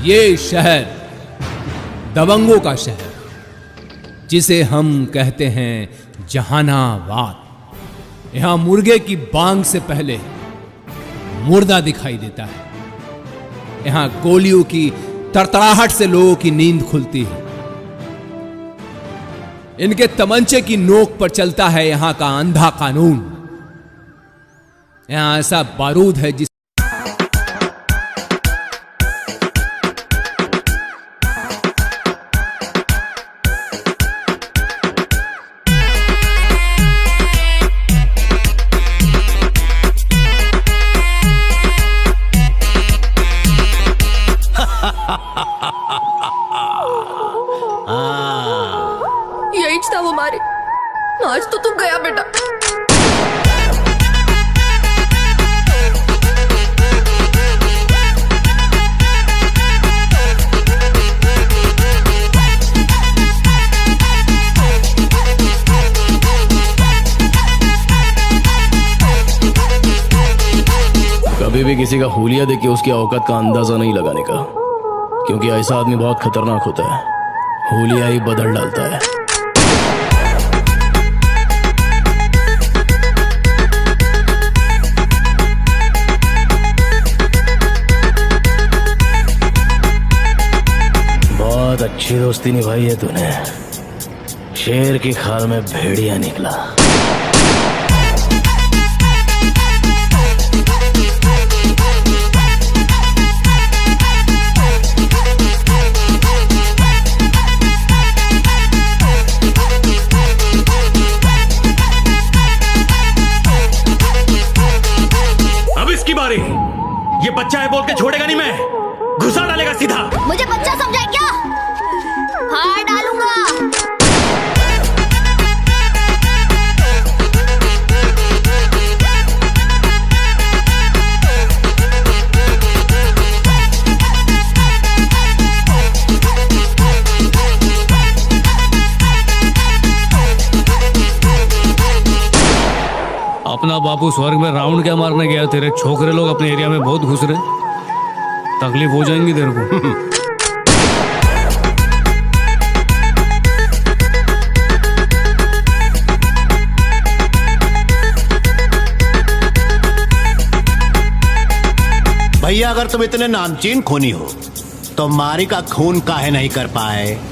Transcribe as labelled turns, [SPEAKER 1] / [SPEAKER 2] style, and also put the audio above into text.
[SPEAKER 1] ये शहर दबंगों का शहर, जिसे हम कहते हैं जहानाबाद। यहां मुर्गे की बांग से पहले मुर्दा दिखाई देता है। यहां गोलियों की तड़तड़ाहट से लोगों की नींद खुलती है। इनके तमंचे की नोक पर चलता है यहां का अंधा कानून। यहां ऐसा बारूद है जिस
[SPEAKER 2] यही था वो मारे। आज तो तू गया बेटा।
[SPEAKER 3] कभी भी किसी का हुलिया देख के उसकी औकात का अंदाजा नहीं लगाने का, क्योंकि ऐसा आदमी बहुत खतरनाक होता है। हुलिया ही बदल डालता है। बहुत अच्छी दोस्ती निभाई है तूने। शेर की खाल में भेड़िया निकला।
[SPEAKER 4] ये बच्चा है बोल के छोड़ेगा नहीं मैं। घुसा डालेगा सीधा।
[SPEAKER 2] मुझे बच्चा समझा क्या? हाँ डालूंगा।
[SPEAKER 5] अपना बापू स्वर्ग में राउंड क्या मारने गया? तेरे छोकरे लोग अपने एरिया में बहुत घुस रहे, तकलीफ हो जाएंगी तेरे को।
[SPEAKER 6] भैया अगर तुम इतने नामचीन खूनी हो तो मारी का खून काहे नहीं कर पाए?